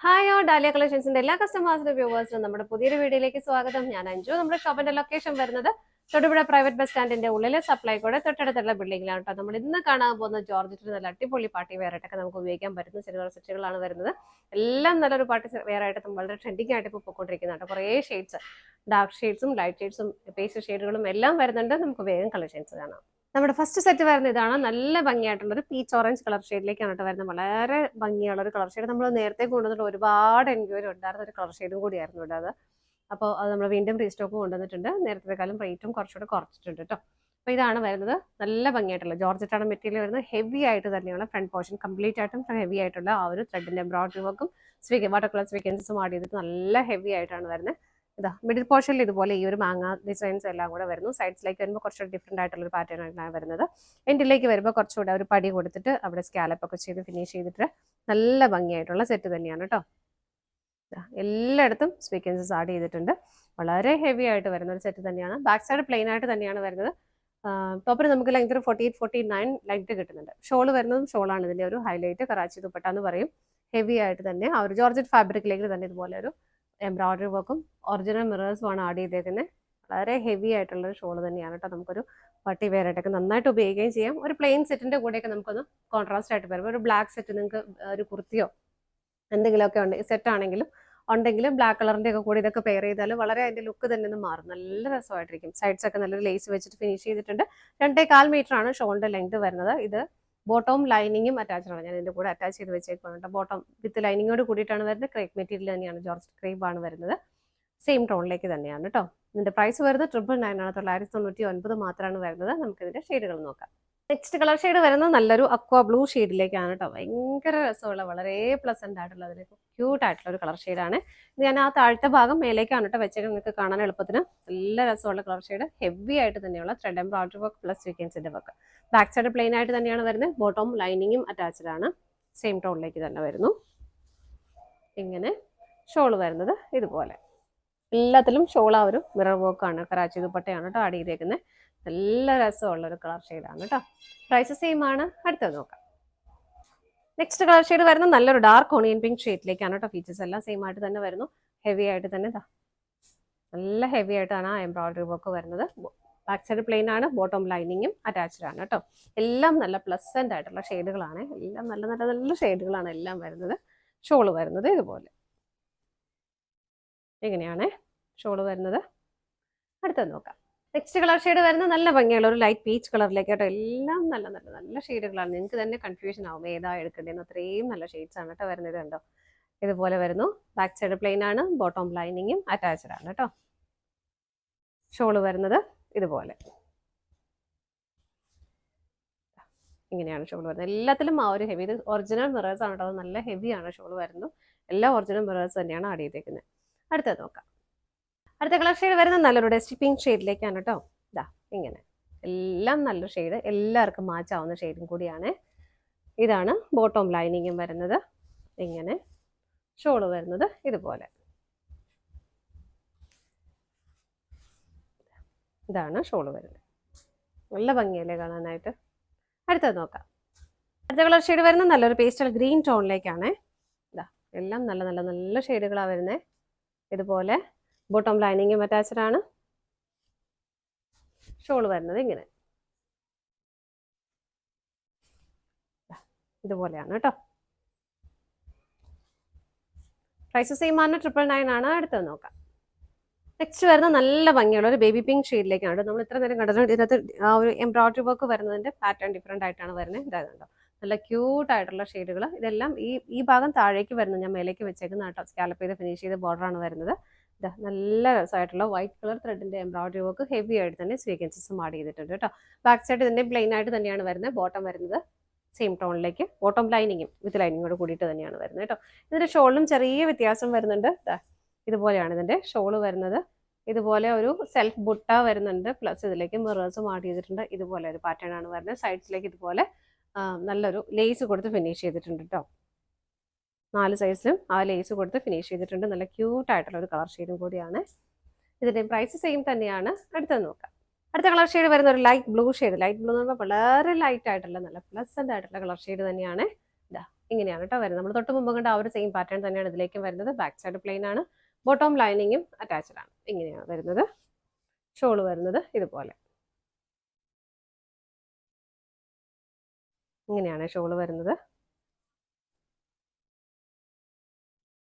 Hi ഓ dahlia കളക്ഷൻസിന്റെ എല്ലാ കസ്റ്റമേഴ്സിനും വ്യൂവേഴ്സിനും നമ്മുടെ പുതിയൊരു വീഡിയോയിലേക്ക് സ്വാഗതം. ഞാൻ അഞ്ജു. നമ്മുടെ ഷോപ്പിന്റെ ലൊക്കേഷൻ വരുന്നത് തൊടുപുഴ പ്രൈവറ്റ് ബസ് സ്റ്റാൻഡിന്റെ ഉള്ളിലെ സപ്ലൈ കൂടെ തൊട്ടടുത്തുള്ള ബിൽഡിംഗിലാണ് കേട്ടോ. നമ്മൾ ഇന്ന് കാണാൻ പോകുന്ന ജോർജറ്റിന് നല്ല അടിപൊളി പാർട്ടി വെയർ ആയിട്ടൊക്കെ നമുക്ക് ഉപയോഗിക്കാൻ പറ്റുന്ന ചെറിയ സെറ്റുകളാണ് വരുന്നത്. എല്ലാം നല്ലൊരു പാർട്ടി വെയർ ആയിട്ട് വളരെ ട്രെൻഡിങ് ആയിട്ട് ഇപ്പോൾ പോയിക്കൊണ്ടിരിക്കുന്ന കേട്ടോ. കുറേ ഷെയ്ഡ്സ്, ഡാർക്ക് ഷെയ്ഡ്സും ലൈറ്റ് ഷെയ്ഡ്സും പേസ്റ്റ് ഷെയ്ഡുകളും എല്ലാം വരുന്നുണ്ട്. നമുക്ക് വേഗം കളക്ഷൻസ് കാണാം. നമ്മുടെ ഫസ്റ്റ് സെറ്റ് വരുന്ന ഇതാണ്. നല്ല ഭംഗിയായിട്ടുള്ള ഒരു പീച്ച് ഓറഞ്ച് കളർ ഷെയ്ഡിലേക്കാണ് കേട്ടോ വരുന്നത്. വളരെ ഭംഗിയുള്ള ഒരു കളർ ഷെയ്ഡ്. നമ്മൾ നേരത്തെ കൊണ്ടുവന്നിട്ട് ഒരുപാട് എൻക്വയറി ഉണ്ടായിരുന്ന ഒരു കളർ ഷെയ്ഡും കൂടിയായിരുന്നു ഇവിടെ അത്. അപ്പോൾ അത് നമ്മൾ വീണ്ടും റീസ്റ്റോക്ക് കൊണ്ടുവന്നിട്ടുണ്ട്. നേരത്തെക്കാളും റേറ്റും കുറച്ചുകൂടെ കുറച്ചിട്ടുണ്ട് കേട്ടോ. അപ്പോൾ ഇതാണ് വരുന്നത്. നല്ല ഭംഗിയായിട്ടുള്ള ജോർജറ്റാണ് മെറ്റീരിയൽ വരുന്നത്. ഹെവി ആയിട്ട് തന്നെയുള്ള ഫ്രണ്ട് പോർഷൻ കംപ്ലീറ്റ് ആയിട്ടും ഹെവി ആയിട്ടുള്ള ആ ഒരു ത്രെഡിന്റെ എംബ്രോയിഡറി വർക്കും വാട്ടർ കളർ സ്വീക്കൻസും ആഡ് ചെയ്തിട്ട് നല്ല ഹെവി ആയിട്ടാണ് വരുന്നത്. ഇതാ മിഡിൽ പോർഷനിൽ ഇതുപോലെ ഈ ഒരു മാങ്ങ ഡിസൈൻസ് എല്ലാം കൂടെ വരുന്നു. സൈഡ്സിലേക്ക് വരുമ്പോൾ കുറച്ചുകൂടി ഡിഫറെന്റ് ആയിട്ടുള്ള ഒരു പാറ്റേൺ ആയിട്ടാണ് വരുന്നത്. എൻഡിലേക്ക് വരുമ്പോൾ കുറച്ചുകൂടെ ഒരു പടി കൊടുത്തിട്ട് അവിടെ സ്കാലപ്പ് ഒക്കെ ചെയ്ത് ഫിനിഷ് ചെയ്തിട്ട് നല്ല ഭംഗിയായിട്ടുള്ള സെറ്റ് തന്നെയാണ് കേട്ടോ. എല്ലായിടത്തും സ്വീക്കൻസസ് ആഡ് ചെയ്തിട്ടുണ്ട്. വളരെ ഹെവി ആയിട്ട് വരുന്ന ഒരു സെറ്റ് തന്നെയാണ്. ബാക്ക് സൈഡ് പ്ലെയിൻ ആയിട്ട് തന്നെയാണ് വരുന്നത്. ടോപ്പിന് നമുക്ക് ലെങ്ത് 48-49 ലെങ്ത് കിട്ടുന്നുണ്ട്. ഷോള് വരുന്നതും ഷോളാണ് ഇതിന്റെ ഒരു ഹൈലൈറ്റ്. കറാച്ചി ദുപ്പട്ട എന്ന് പറയും. ഹെവി ആയിട്ട് തന്നെ ആ ഒരു ജോർജറ്റ് ഫാബ്രിക്കിലേക്ക് തന്നെ ഇതുപോലെ ഒരു എംബ്രോയിഡറി വർക്കും ഒറിജിനൽ മിറേഴ്സും ആണ് ആഡ് ചെയ്തേക്കുന്നത്. വളരെ ഹെവി ആയിട്ടുള്ള ഒരു ഷോൾ തന്നെയാണ് കേട്ടോ. നമുക്കൊരു പാർട്ടി വെയർ ആയിട്ടൊക്കെ നന്നായിട്ട് ഉപയോഗിക്കുകയും ചെയ്യാം. ഒരു പ്ലെയിൻ സെറ്റിന്റെ കൂടെയൊക്കെ നമുക്കൊന്ന് കോൺട്രാസ്റ്റ് ആയിട്ട് വരും. ഒരു ബ്ലാക്ക് സെറ്റ് നിങ്ങൾക്ക് ഒരു കുർത്തിയോ എന്തെങ്കിലുമൊക്കെ ഉണ്ട് സെറ്റ് ആണെങ്കിലും ഉണ്ടെങ്കിൽ ബ്ലാക്ക് കളറിന്റെ ഒക്കെ കൂടി ഇതൊക്കെ പെയർ ചെയ്താൽ വളരെ അതിന്റെ ലുക്ക് തന്നെ ഒന്ന് മാറും. നല്ല രസമായിട്ടിരിക്കും. സൈഡ്സ് ഒക്കെ നല്ലൊരു ലേസ് വെച്ചിട്ട് ഫിനിഷ് ചെയ്തിട്ടുണ്ട്. 2.25 മീറ്റർ ആണ് ഷോളിന്റെ ലെങ്ത് വരുന്നത്. ഇത് ബോട്ടവും ലൈനിങ്ങും അറ്റാച്ച്ഡ് ആണ്. ഞാൻ ഇതിന്റെ കൂടെ അറ്റാച്ച് ചെയ്ത് വെച്ചേക്കുന്നുണ്ട്. ബോട്ടം വിത്ത് ലൈനിങ്ങോട് കൂടിയിട്ടാണ് വരുന്നത്. ക്രേപ്പ് മെറ്റീരിയൽ തന്നെയാണ്. ജോർജ് ക്രേപ്പ് ആണ് വരുന്നത്. സെയിം ടോണിലേക്ക് തന്നെയാണ് കേട്ടോ. ഇതിന്റെ പ്രൈസ് വരുന്നത് 999 ആണ്. 999 മാത്രമാണ് വരുന്നത്. നമുക്ക് ഇതിന്റെ ഷെയ്ഡുകൾ നോക്കാം. നെക്സ്റ്റ് കളർ ഷെയ്ഡ് വരുന്നത് നല്ലൊരു അക്വ ബ്ലൂ ഷെയ്ഡിലേക്കാണ് കേട്ടോ. ഭയങ്കര രസമുള്ള വളരെ പ്ലസന്റ് ആയിട്ടുള്ള അതിലേക്ക് ക്യൂട്ട് ആയിട്ടുള്ള ഒരു കളർ ഷെയ്ഡാണ്. ഇത് ഞാൻ ആ താഴത്തെ ഭാഗം മേലേക്കാണ് കേട്ടോ വെച്ചേക്കാൻ. നിങ്ങൾക്ക് കാണാൻ എളുപ്പത്തിന് നല്ല രസമുള്ള കളർ ഷെയ്ഡ്. ഹെവി ആയിട്ട് തന്നെയുള്ള ത്രെഡ് എംബ്രോയിഡറി വർക്ക് പ്ലസ് സ്വീക്കൻസിന്റെ വർക്ക്. ബാക്ക് സൈഡ് പ്ലെയിൻ ആയിട്ട് തന്നെയാണ് വരുന്നത്. ബോട്ടം ലൈനിങ്ങും അറ്റാച്ച്ഡ് ആണ്. സെയിം ടോണിലേക്ക് തന്നെ വരുന്നു. ഇങ്ങനെ ഷോൾ വരുന്നത് ഇതുപോലെ. എല്ലാത്തിലും ഷോൾ ആ ഒരു മിറർ വർക്കാണ്. കറാച്ചി ദുപ്പട്ടയാണ് കേട്ടോ ആഡ് ചെയ്തേക്കുന്നത്. നല്ല രസമുള്ള ഒരു കളർ ഷെയ്ഡാണ് കേട്ടോ. പ്രൈസ് സെയിം ആണ്. അടുത്തത് നോക്കാം. നെക്സ്റ്റ് കളർ ഷെയ്ഡ് വരുന്നത് നല്ലൊരു ഡാർക്ക് ഓണിയൻ പിങ്ക് ഷെയ്ഡിലേക്കാണ് കേട്ടോ. ഫീച്ചേഴ്സ് എല്ലാം സെയിം ആയിട്ട് തന്നെ വരുന്നു. ഹെവി ആയിട്ട് തന്നെ നല്ല ഹെവി ആയിട്ടാണ് ആ എംബ്രോയിഡറി വർക്ക് വരുന്നത്. ബാക്ക് സൈഡ് പ്ലെയിൻ ആണ്. ബോട്ടം ലൈനിങ്ങും അറ്റാച്ച്ഡ് ആണ് കേട്ടോ. എല്ലാം നല്ല പ്ലസന്റ് ആയിട്ടുള്ള ഷെയ്ഡുകളാണ്. എല്ലാം നല്ല നല്ല നല്ല ഷെയ്ഡുകളാണ് എല്ലാം വരുന്നത്. ഷോള് വരുന്നത് ഇതുപോലെ എങ്ങനെയാണ് ഷോള് വരുന്നത്. അടുത്തത് നോക്കാം. നെക്സ്റ്റ് കളർ ഷെയ്ഡ് വരുന്നത് നല്ല ഭംഗിയുള്ള ഒരു ലൈറ്റ് പീച്ച് കളറിലേക്ക് കേട്ടോ. എല്ലാം നല്ല നല്ല നല്ല ഷെയ്ഡുകളാണ്. നിങ്ങൾക്ക് തന്നെ കൺഫ്യൂഷൻ ആവും ഏതാ എടുക്കേണ്ടതെന്ന്. അത്രയും നല്ല ഷെയ്ഡ്സ് ആണ് കേട്ടോ വരുന്നത്. കണ്ടോ ഇതുപോലെ വരുന്നു. ബാക്ക് സൈഡ് പ്ലെയിൻ ആണ്. ബോട്ടം ലൈനിങ്ങും അറ്റാച്ച്ഡ് ആണ് കേട്ടോ. ഷോള് വരുന്നത് ഇതുപോലെ ഇങ്ങനെയാണ് ഷോൾ വരുന്നത്. എല്ലാത്തിലും ആ ഒരു ഹെവി. ഇത് ഒറിജിനൽ മിറേഴ്സ് ആണ് കേട്ടോ. അത് നല്ല ഹെവിയാണ് ഷോൾ വരുന്നു. എല്ലാം ഒറിജിനൽ മിറേഴ്സ് തന്നെയാണ് ആഡ് ചെയ്തേക്കുന്നത്. അടുത്തത് നോക്കാം. അടുത്ത കളർ ഷെയ്ഡ് വരുന്നത് നല്ലൊരു ഡസ്റ്റി പിങ്ക് ഷെയ്ഡിലേക്കാണ് കേട്ടോ. ഇതാ ഇങ്ങനെ എല്ലാം നല്ല ഷെയ്ഡ്. എല്ലാവർക്കും മാച്ച് ആവുന്ന ഷെയ്ഡും കൂടിയാണ്. ഇതാണ് ബോട്ടം ലൈനിങ്ങും വരുന്നത്. ഇങ്ങനെ ഷോള് വരുന്നത് ഇതുപോലെ. ഇതാണ് ഷോള് വരുന്നത്. നല്ല ഭംഗിയല്ലേ കാണാനായിട്ട്. അടുത്തത് നോക്കാം. അടുത്ത കളർ ഷെയ്ഡ് വരുന്നത് നല്ലൊരു പേസ്റ്റൽ ഗ്രീൻ ടോണിലേക്കാണ്. ഇതാ എല്ലാം നല്ല നല്ല നല്ല ഷെയ്ഡുകളാണ് വരുന്നത്. ഇതുപോലെ ബോട്ടം ലൈനിങ്ങും അറ്റാച്ച്ഡ് ആണ്. ഷോൾ വരുന്നത് ഇങ്ങനെ ഇതുപോലെയാണ് കേട്ടോ. പ്രൈസ് സെയിം ആണ്. 999 ആണ്. അടുത്തത് നോക്കാം. നെക്സ്റ്റ് വരുന്ന നല്ല ഭംഗിയുള്ള ഒരു ബേബി പിങ്ക് ഷെയ്ഡിലേക്കാണ്. നമ്മൾ ഇത്ര നേരം കണ്ടത് ഇതിനകത്ത് ആ ഒരു എംബ്രോയിഡറി വർക്ക് വരുന്നതിന്റെ പാറ്റേൺ ഡിഫറെന്റ് ആയിട്ടാണ് വരുന്നത്. ഇതാകുന്നുണ്ടോ നല്ല ക്യൂട്ട് ആയിട്ടുള്ള ഷെയ്ഡുകൾ. ഇതെല്ലാം ഈ ഭാഗം താഴേക്ക് വരുന്നത് ഞാൻ മേലേക്ക് വെച്ചേക്കുന്ന കേട്ടോ. സ്കാലപ്പ് ചെയ്ത് ഫിനിഷ് ചെയ്ത ബോർഡറാണ് വരുന്നത്. ഇതാ നല്ല രസമായിട്ടുള്ള വൈറ്റ് കളർ ത്രെഡിന്റെ എംബ്രോയിഡറി വർക്ക് ഹെവി ആയിട്ട് തന്നെ സ്വീക്കൻസസും ആഡ് ചെയ്തിട്ടുണ്ട് കേട്ടോ. ബാക്ക് സൈഡ് ഇതിന്റെ പ്ലെയിൻ ആയിട്ട് തന്നെയാണ് വരുന്നത്. ബോട്ടം വരുന്നത് സെയിം ടോണിലേക്ക്. ബോട്ടം ലൈനിങ്ങും വിത്ത് ലൈനിങ്ങോട് കൂടിയിട്ട് തന്നെയാണ് വരുന്നത് കേട്ടോ. ഇതിന്റെ ഷോളിലും ചെറിയ വ്യത്യാസം വരുന്നുണ്ട്. ഇതുപോലെയാണ് ഇതിന്റെ ഷോള് വരുന്നത്. ഇതുപോലെ ഒരു സെൽഫ് ബുട്ട വരുന്നുണ്ട്. പ്ലസ് ഇതിലേക്ക് മിറേഴ്സും ആഡ് ചെയ്തിട്ടുണ്ട്. ഇതുപോലെ ഒരു പാറ്റേൺ ആണ് വരുന്നത്. സൈഡ്സിലേക്ക് ഇതുപോലെ നല്ലൊരു ലേസ് കൊടുത്ത് ഫിനിഷ് ചെയ്തിട്ടുണ്ട് കേട്ടോ. 4 സൈസിലും ആ ലേസ് കൊടുത്ത് ഫിനിഷ് ചെയ്തിട്ടുണ്ട്. നല്ല ക്യൂട്ട് ആയിട്ടുള്ള ഒരു കളർ ഷെയ്ഡും കൂടിയാണ്. ഇതിന്റെ പ്രൈസ് സെയിം തന്നെയാണ്. അടുത്തത് നോക്കാം. അടുത്ത കളർ ഷെയ്ഡ് വരുന്ന ഒരു light blue shade. Light blue എന്ന് പറയുമ്പോൾ വളരെ ലൈറ്റ് ആയിട്ടുള്ള നല്ല പ്ലസന്റ് ആയിട്ടുള്ള കളർ ഷെയ്ഡ് തന്നെയാണ്. ഇതാ ഇങ്ങനെയാണ് കേട്ടോ വരുന്നത്. നമ്മൾ തൊട്ട് മുമ്പ് കണ്ട ആ ഒരു സെയിം പാറ്റേൺ തന്നെയാണ് ഇതിലേക്കും വരുന്നത്. ബാക്ക് സൈഡ് പ്ലെയിൻ ആണ്, ബോട്ടം ലൈനിങ്ങും അറ്റാച്ച്ഡ് ആണ്. ഇങ്ങനെയാണ് വരുന്നത്. ഷോള് വരുന്നത് ഇതുപോലെ, ഇങ്ങനെയാണ് ഷോള് വരുന്നത്.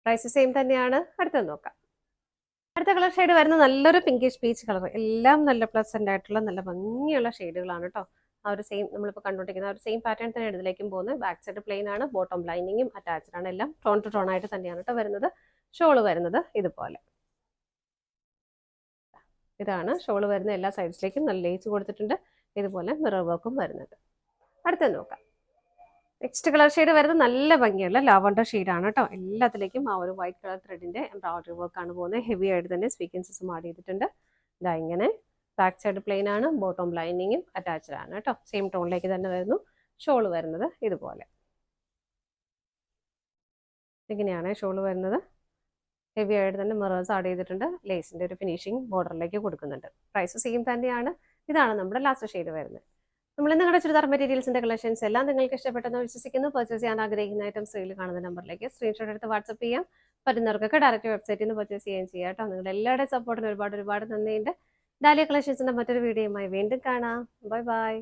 പ്രൈസ് സെയിം തന്നെയാണ്. അടുത്തത് നോക്കാം. അടുത്ത കളർ ഷെയ്ഡ് വരുന്നത് നല്ലൊരു പിങ്കിഷ് പീച്ച് കളർ. എല്ലാം നല്ല പ്ലസന്റ് ആയിട്ടുള്ള നല്ല ഭംഗിയുള്ള ഷെയ്ഡുകളാണ് കേട്ടോ. ആ ഒരു സെയിം നമ്മളിപ്പോൾ കണ്ടുകൊണ്ടിരിക്കുന്ന ആ ഒരു സെയിം പാറ്റേൺ തന്നെയാണ് ഇതിലേക്കും പോകുന്നത്. ബാക്ക് സൈഡ് പ്ലെയിൻ ആണ്, ബോട്ടം ലൈനിങ്ങും അറ്റാച്ച്ഡ് ആണ്. എല്ലാം ടോൺ ടു ടോൺ ആയിട്ട് തന്നെയാണ് കേട്ടോ വരുന്നത്. ഷോള് വരുന്നത് ഇതുപോലെ, ഇതാണ് ഷോള് വരുന്നത്. എല്ലാ സൈഡ്സിലേക്കും നല്ല ലേസ് കൊടുത്തിട്ടുണ്ട്. ഇതുപോലെ മിറർ വർക്കും വരുന്നുണ്ട്. അടുത്തത് നോക്കാം. നെക്സ്റ്റ് കളർ ഷെയ്ഡ് വരുന്നത് നല്ല ഭംഗിയുള്ള ലാവണ്ടർ ഷെയ്ഡാണ് കേട്ടോ. എല്ലാത്തിലേക്കും ആ ഒരു വൈറ്റ് കളർ ത്രെഡിന്റെ എംബ്രോയിഡറി വർക്കാണ് പോകുന്നത്. ഹെവി ആയിട്ട് തന്നെ സ്വീക്വൻസസും ആഡ് ചെയ്തിട്ടുണ്ട്. ഇതാ ഇങ്ങനെ ബാക്ക് സൈഡ് പ്ലെയിൻ ആണ്, ബോട്ടം ലൈനിങ്ങും അറ്റാച്ച്ഡ് ആണ് കേട്ടോ. സെയിം ടോണിലേക്ക് തന്നെ വരുന്നു. ഷോള് വരുന്നത് ഇതുപോലെ, ഇങ്ങനെയാണ് ഷോള് വരുന്നത്. ഹെവി ആയിട്ട് തന്നെ മിറേഴ്സ് ആഡ് ചെയ്തിട്ടുണ്ട്. ലേസിന്റെ ഒരു ഫിനിഷിംഗ് ബോർഡറിലേക്ക് കൊടുക്കുന്നുണ്ട്. പ്രൈസ് സെയിം തന്നെയാണ്. ഇതാണ് നമ്മുടെ ലാസ്റ്റ് ഷെയ്ഡ് വരുന്നത്. നമ്മൾ നിങ്ങളുടെ ചുരിദാർ മെറ്റീരിയൽസിന്റെ കളക്ഷൻസ് എല്ലാം നിങ്ങൾക്ക് ഇഷ്ടപ്പെട്ടെന്ന് വിശ്വസിക്കുന്നു. പർച്ചേസ് ചെയ്യാൻ ആഗ്രഹിക്കുന്ന ഐറ്റംസ് സ്ക്രീനിൽ കാണുന്ന നമ്പറിലേക്ക് സ്ക്രീൻഷോട്ട് എടുത്ത് വാട്സ്ആപ്പ് ചെയ്യാം. പറ്റുന്നവർക്കൊക്കെ ഡയറക്റ്റ് വെബ്സൈറ്റിൽ നിന്ന് പർച്ചേസ് ചെയ്യുകയും ചെയ്യാം കേട്ടോ. നിങ്ങളുടെ എല്ലാവരുടെയും സപ്പോർട്ടിന് ഒരുപാട് നന്ദിയുണ്ട്. ഡാലിയ കളക്ഷൻസിന്റെ മറ്റൊരു വീഡിയോയുമായി വീണ്ടും കാണാം. Bye bye.